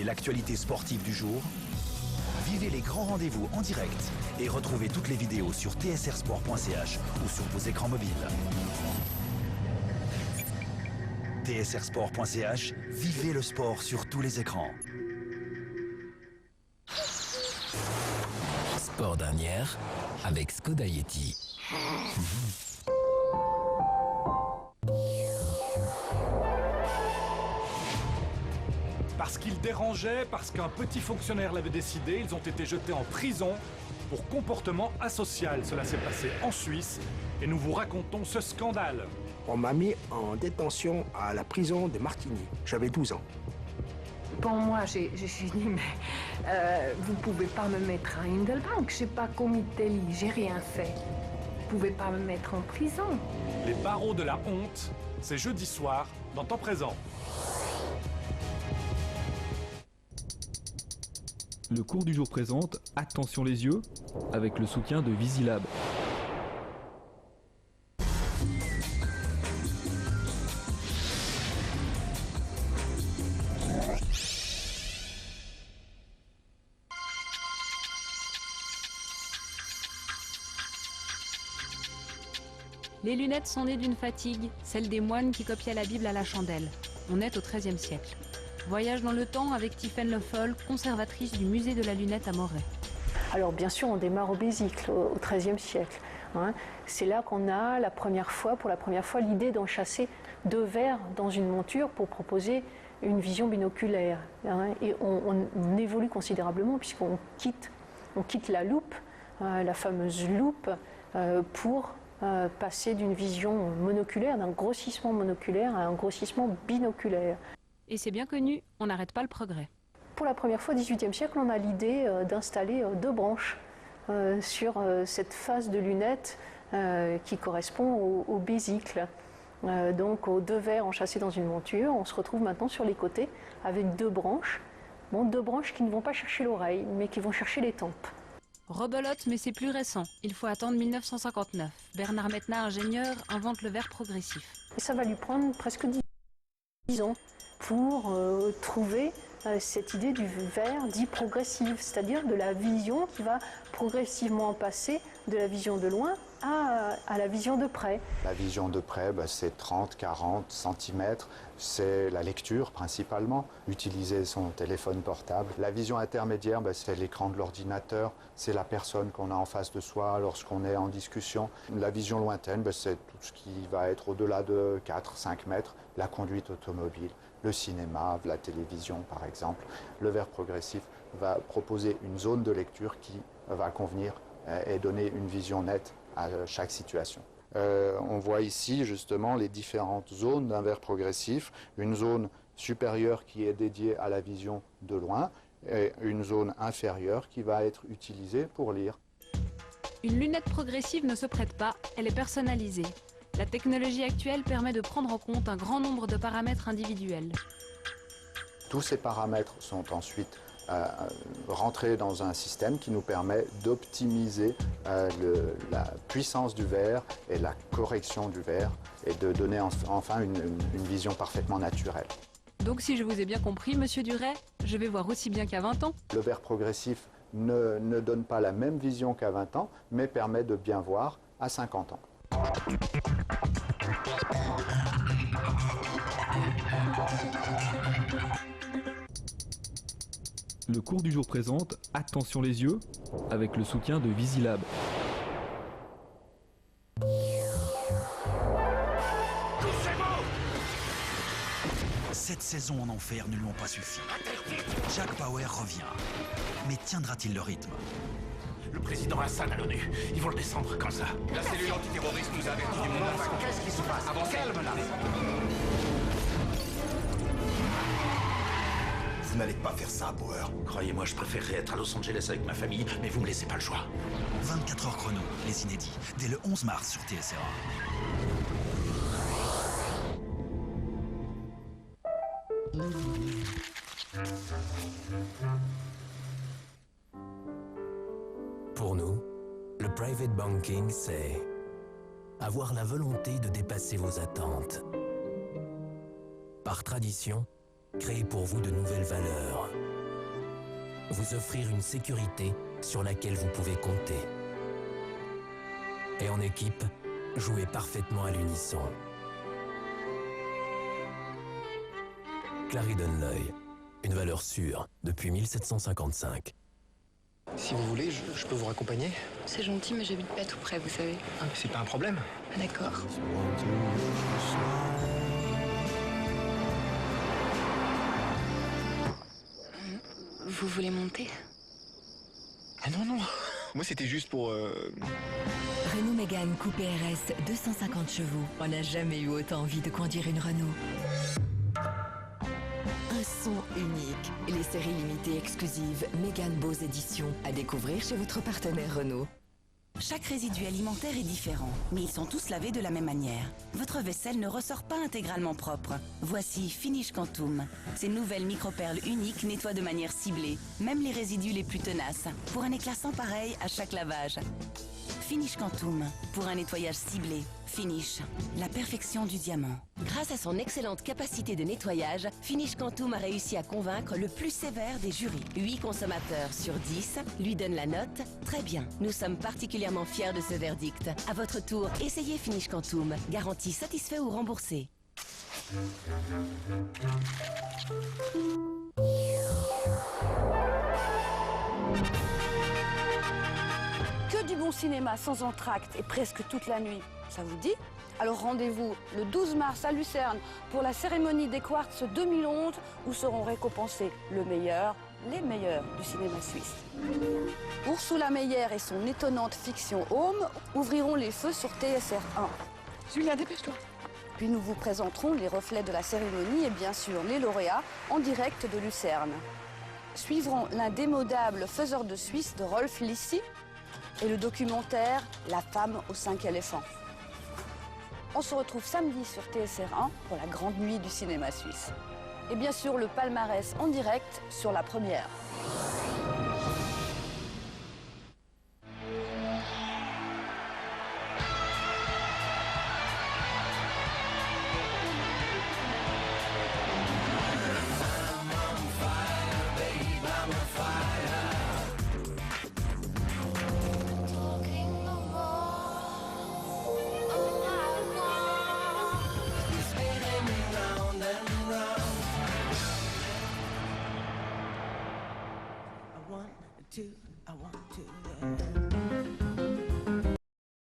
l'actualité sportive du jour, vivez les grands rendez-vous en direct et retrouvez toutes les vidéos sur tsrsport.ch ou sur vos écrans mobiles. tsrsport.ch, vivez le sport sur tous les écrans. Sport dernière avec Skoda Yeti. Parce qu'ils dérangeaient, parce qu'un petit fonctionnaire l'avait décidé, ils ont été jetés en prison pour comportement asocial. Cela s'est passé en Suisse et nous vous racontons ce scandale. On m'a mis en détention à la prison de Martigny. J'avais 12 ans. Bon, moi, j'ai dit, mais vous pouvez pas me mettre à Hindelbank, j'ai pas commis de délit, j'ai rien fait. Vous pouvez pas me mettre en prison. Les barreaux de la honte, c'est jeudi soir dans Temps Présent. Le cours du jour présente Attention les yeux avec le soutien de Visilab. Les lunettes sont nées d'une fatigue, celle des moines qui copiaient la Bible à la chandelle. On est au XIIIe siècle. Voyage dans le temps avec Tiffaine Le Foll, conservatrice du musée de la lunette à Moret. Alors bien sûr, on démarre au Bézicle, au XIIIe siècle. C'est là qu'on a pour la première fois, l'idée d'enchasser 2 verres dans une monture pour proposer une vision binoculaire. Et on évolue considérablement puisqu'on quitte la loupe, la fameuse loupe, pour passer d'une vision monoculaire, d'un grossissement monoculaire à un grossissement binoculaire. Et c'est bien connu, on n'arrête pas le progrès. Pour la première fois au XVIIIe siècle, on a l'idée d'installer 2 branches sur cette face de lunettes qui correspond au bésicle. Donc aux 2 verres enchâssés dans une monture, on se retrouve maintenant sur les côtés avec 2 branches. Bon, 2 branches qui ne vont pas chercher l'oreille, mais qui vont chercher les tempes. Rebelote, mais c'est plus récent. Il faut attendre 1959. Bernard Maitena, ingénieur, invente le verre progressif. Et ça va lui prendre presque 10 ans pour trouver cette idée du verre dit progressif, c'est-à-dire de la vision qui va progressivement passer de la vision de loin à la vision de près. La vision de près, c'est 30-40 cm, c'est la lecture principalement, utiliser son téléphone portable. La vision intermédiaire, c'est l'écran de l'ordinateur, c'est la personne qu'on a en face de soi lorsqu'on est en discussion. La vision lointaine, c'est tout ce qui va être au-delà de 4-5 mètres, la conduite automobile, le cinéma, la télévision par exemple. Le verre progressif va proposer une zone de lecture qui va convenir et donner une vision nette à chaque situation. On voit ici justement les différentes zones d'un verre progressif. Une zone supérieure qui est dédiée à la vision de loin et une zone inférieure qui va être utilisée pour lire. Une lunette progressive ne se prête pas, elle est personnalisée. La technologie actuelle permet de prendre en compte un grand nombre de paramètres individuels. Tous ces paramètres sont ensuite rentrer dans un système qui nous permet d'optimiser la puissance du verre et la correction du verre et de donner enfin une vision parfaitement naturelle. Donc si je vous ai bien compris, Monsieur Duret, je vais voir aussi bien qu'à 20 ans. Le verre progressif ne donne pas la même vision qu'à 20 ans, mais permet de bien voir à 50 ans. Le cours du jour présente Attention les yeux avec le soutien de Visilab. Cette saison en enfer ne lui ont pas suffi. Jack Bauer revient. Mais tiendra-t-il le rythme? Le président Hassan à l'ONU, ils vont le descendre comme ça. La cellule antiterroriste nous a avertis du monde. Qu'est-ce qui se passe? Calme là. Vous n'allez pas faire ça, Bauer. Croyez-moi, je préférerais être à Los Angeles avec ma famille, mais vous me laissez pas le choix. 24 heures chrono, les inédits, dès le 11 mars sur TSR1. Pour nous, le private banking, c'est avoir la volonté de dépasser vos attentes. Par tradition, créer pour vous de nouvelles valeurs vous offrir une sécurité sur laquelle vous pouvez compter. Et en équipe, jouer parfaitement à l'unisson. Clarendon Loy, une valeur sûre depuis 1755. Si vous voulez, je peux vous raccompagner. C'est gentil, mais j'habite pas tout près, vous savez. Ah, mais c'est pas un problème. Ah, d'accord. Vous voulez monter? Ah non, non. Moi, c'était juste pour... Renault Mégane Coupé RS 250 chevaux. On n'a jamais eu autant envie de conduire une Renault. Un son unique. Les séries limitées exclusives Mégane Bose Édition à découvrir chez votre partenaire Renault. Chaque résidu alimentaire est différent, mais ils sont tous lavés de la même manière. Votre vaisselle ne ressort pas intégralement propre. Voici Finish Quantum. Ces nouvelles microperles uniques nettoient de manière ciblée, même les résidus les plus tenaces, pour un éclat sans pareil à chaque lavage. Finish Quantum, pour un nettoyage ciblé. Finish, la perfection du diamant. Grâce à son excellente capacité de nettoyage, Finish Quantum a réussi à convaincre le plus sévère des jurys. 8 consommateurs sur 10 lui donnent la note « Très bien ». Nous sommes particulièrement fiers de ce verdict. À votre tour, essayez Finish Quantum. Garantie satisfait ou remboursé. Que du bon cinéma sans entracte et presque toute la nuit, ça vous dit? Alors rendez-vous le 12 mars à Lucerne pour la cérémonie des Quartz 2011 où seront récompensés le meilleur, les meilleurs du cinéma suisse. Ursula Meyer et son étonnante fiction Home ouvriront les feux sur TSR 1. Julien, dépêche-toi. Puis nous vous présenterons les reflets de la cérémonie et bien sûr les lauréats en direct de Lucerne. Suivront l'indémodable faiseur de Suisse de Rolf Lissi et le documentaire La femme aux 5 éléphants. On se retrouve samedi sur TSR 1 pour la grande nuit du cinéma suisse. Et bien sûr le palmarès en direct sur La Première.